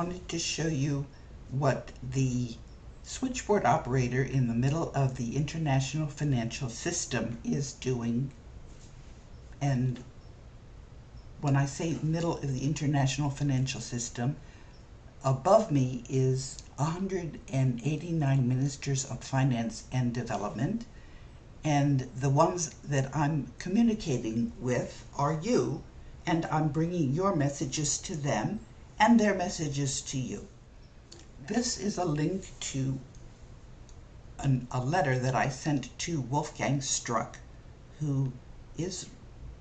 wanted to show you what the switchboard operator in the middle of the international financial system is doing. And when I say middle of the international financial system, above me is 189 ministers of finance and development, and the ones that I'm communicating with are you, and I'm bringing your messages to them and their messages to you. This is a link to a letter that I sent to Wolfgang Struck, who is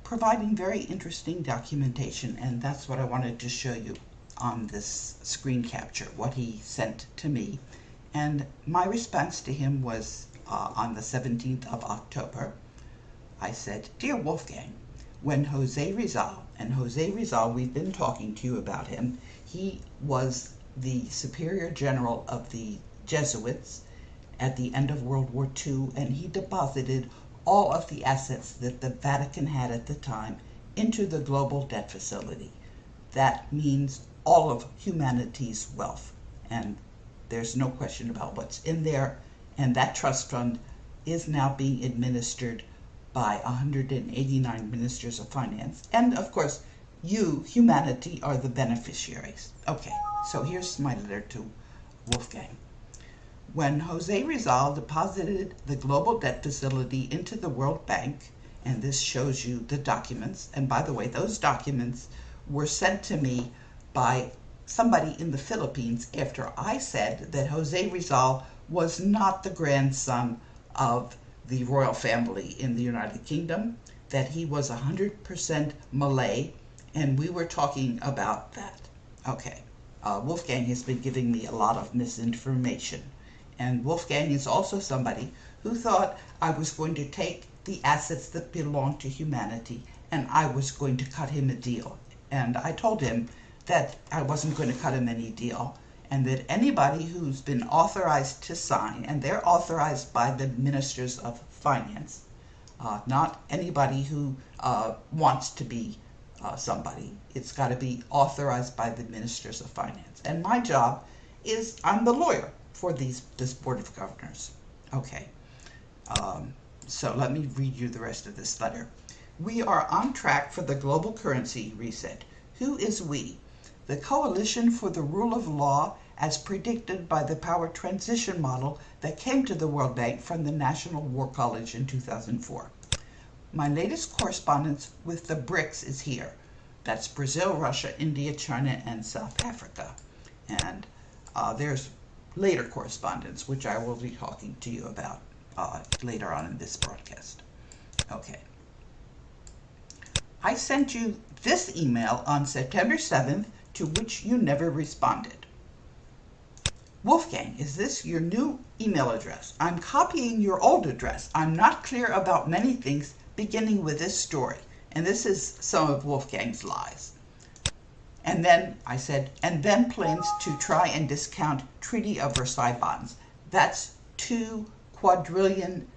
providing very interesting documentation, and that's what I wanted to show you on this screen capture, what he sent to me. And my response to him was on the 17th of October. I said, "Dear Wolfgang, when Jose Rizal," and Jose Rizal, we've been talking to you about him, he was the Superior General of the Jesuits at the end of World War II, and he deposited all of the assets that the Vatican had at the time into the global debt facility. That means all of humanity's wealth, and there's no question about what's in there, and that trust fund is now being administered by 189 ministers of finance, and of course you, humanity, are the beneficiaries. Okay, so here's my letter to Wolfgang. When Jose Rizal deposited the global debt facility into the World Bank, and this shows you the documents, and by the way, those documents were sent to me by somebody in the Philippines after I said that Jose Rizal was not the grandson of the royal family in the United Kingdom, that he was 100% Malay, and we were talking about that. Okay, Wolfgang has been giving me a lot of misinformation, and Wolfgang is also somebody who thought I was going to take the assets that belong to humanity and I was going to cut him a deal. And I told him that I wasn't going to cut him any deal, and that anybody who's been authorized to sign, and they're authorized by the ministers of finance, not anybody who wants to be somebody. It's got to be authorized by the ministers of finance. And my job is, I'm the lawyer for this Board of Governors. Okay, so let me read you the rest of this letter. "We are on track for the global currency reset. Who is we? The Coalition for the Rule of Law, as predicted by the power transition model that came to the World Bank from the National War College in 2004. My latest correspondence with the BRICS is here. That's Brazil, Russia, India, China, and South Africa. And there's later correspondence, which I will be talking to you about later on in this broadcast. Okay. I sent you this email on September 7th, to which you never responded. Wolfgang, is this your new email address? I'm copying your old address. I'm not clear about many things, beginning with this story." And this is some of Wolfgang's lies. And then I said, "and then plans to try and discount Treaty of Versailles bonds. That's $2 quadrillion,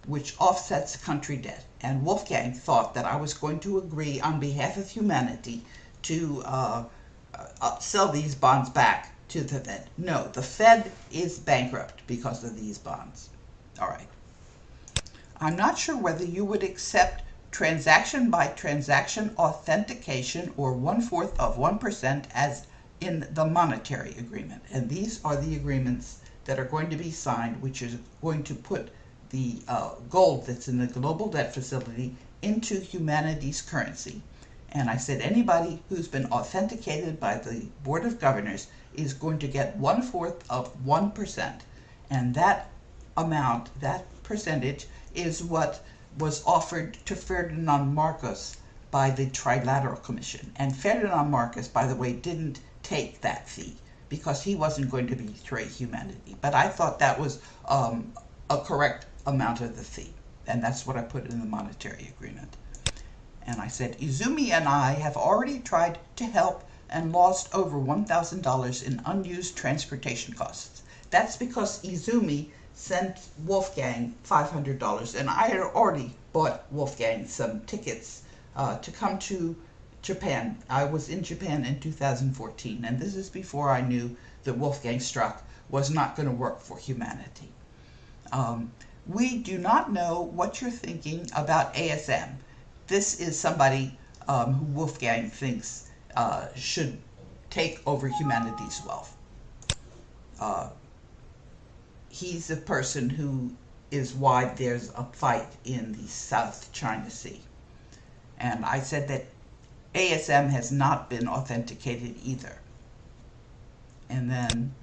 which offsets country debt." And Wolfgang thought that I was going to agree on behalf of humanity to sell these bonds back to the Fed. No, the Fed is bankrupt because of these bonds. All right. "I'm not sure whether you would accept transaction by transaction authentication or 1/4 of 1% as in the monetary agreement." And these are the agreements that are going to be signed, which is going to put the gold that's in the global debt facility into humanity's currency. And I said anybody who's been authenticated by the Board of Governors is going to get 1/4 of 1%. And that amount, that percentage, is what was offered to Ferdinand Marcos by the Trilateral Commission. And Ferdinand Marcos, by the way, didn't take that fee because he wasn't going to betray humanity. But I thought that was a correct amount of the fee. And that's what I put in the monetary agreement. And I said, "Izumi and I have already tried to help and lost over $1,000 in unused transportation costs." That's because Izumi sent Wolfgang $500, and I had already bought Wolfgang some tickets to come to Japan. I was in Japan in 2014, and this is before I knew that Wolfgang Struck was not going to work for humanity. We do not know what you're thinking about ASM. This is somebody who Wolfgang thinks should take over humanity's wealth. He's a person who is why there's a fight in the South China Sea. And I said that ASM has not been authenticated either. And then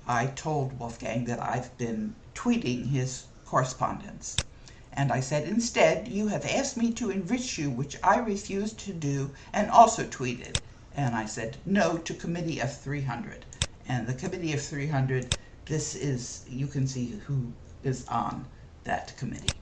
I told Wolfgang that I've been tweeting his correspondence. And I said, instead, you have asked me to enrich you, which I refused to do, and also tweeted. And I said, no to Committee of 300. And the Committee of 300, this is, you can see who is on that committee.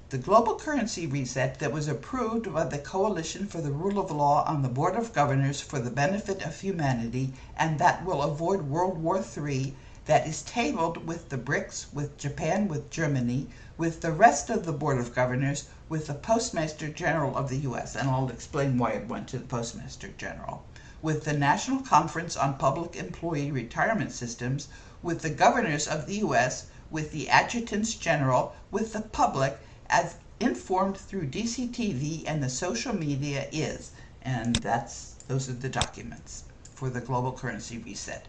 The global currency reset that was approved by the Coalition for the Rule of Law on the Board of Governors for the benefit of humanity, and that will avoid World War III, that is tabled with the BRICS, with Japan, with Germany, with the rest of the Board of Governors, with the Postmaster General of the U.S., and I'll explain why it went to the Postmaster General, with the National Conference on Public Employee Retirement Systems, with the governors of the U.S., with the Adjutants General, with the public, as informed through DCTV and the social media is, and those are the documents for the global currency reset.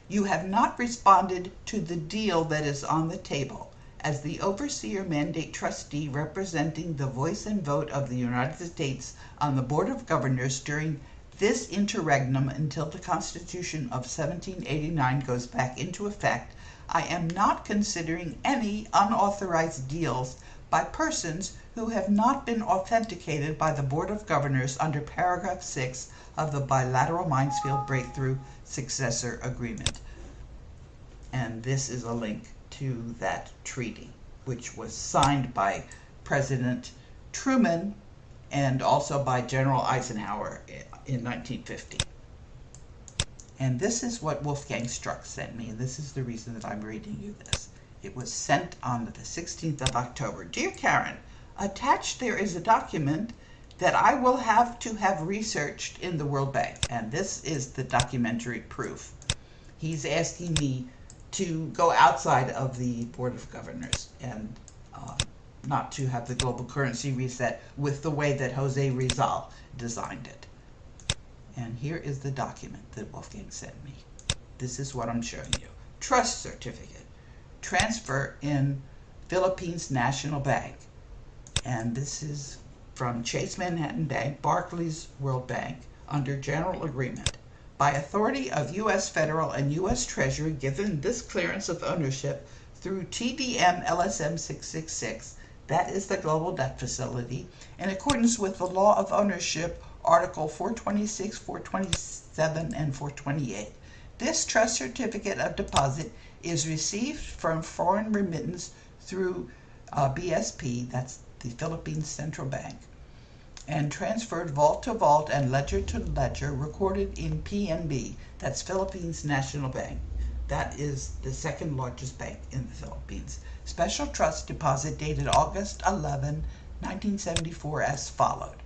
You have not responded to the deal that is on the table. As the overseer mandate trustee representing the voice and vote of the United States on the Board of Governors during this interregnum until the Constitution of 1789 goes back into effect, I am not considering any unauthorized deals by persons who have not been authenticated by the Board of Governors under paragraph 6 of the Bilateral Minefield Breakthrough Successor Agreement. And this is a link to that treaty, which was signed by President Truman and also by General Eisenhower in 1950. And this is what Wolfgang Struck sent me, and this is the reason that I'm reading you this. It was sent on the 16th of October. Dear Karen, attached there is a document that I will have to have researched in the World Bank, and this is the documentary proof. He's asking me to go outside of the Board of Governors and not to have the global currency reset with the way that Jose Rizal designed it. And here is the document that Wolfgang sent me. This is what I'm showing you. Trust certificate. Transfer in Philippines National Bank. And this is from Chase Manhattan Bank, Barclays World Bank, under general agreement. By authority of U.S. Federal and U.S. Treasury, given this clearance of ownership through TDM LSM 666, that is the global debt facility, in accordance with the law of ownership, Article 426, 427, and 428. This trust certificate of deposit is received from foreign remittance through BSP, that's the Philippines Central Bank, and transferred vault to vault and ledger to ledger, recorded in PNB, that's Philippines National Bank. That is the second largest bank in the Philippines. Special trust deposit dated August 11, 1974 as followed.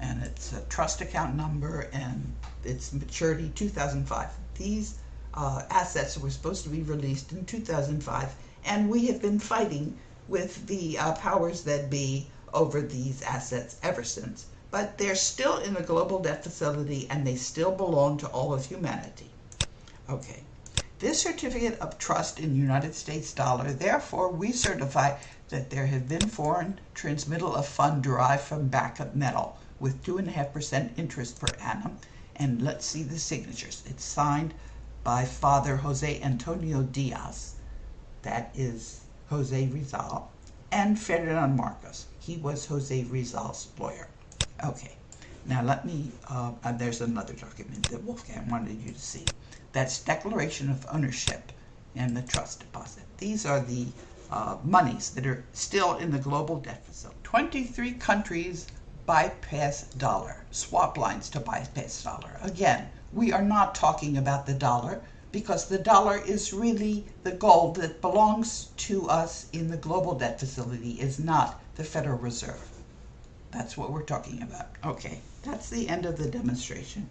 And it's a trust account number and its maturity 2005. These assets were supposed to be released in 2005, and we have been fighting with the powers that be over these assets ever since. But they're still in the global debt facility and they still belong to all of humanity. Okay. This certificate of trust in United States dollar, therefore we certify that there have been foreign transmittal of fund derived from backup metal with 2.5% interest per annum. And let's see the signatures. It's signed by Father Jose Antonio Diaz, that is Jose Rizal, and Ferdinand Marcos. He was Jose Rizal's lawyer. Okay, now let me, there's another document that Wolfgang wanted you to see. That's declaration of ownership and the trust deposit. These are the monies that are still in the global debt facility. 23 countries bypass dollar, swap lines to bypass dollar. Again, we are not talking about the dollar because the dollar is really the gold that belongs to us in the global debt facility, is not the Federal Reserve. That's what we're talking about. Okay, that's the end of the demonstration.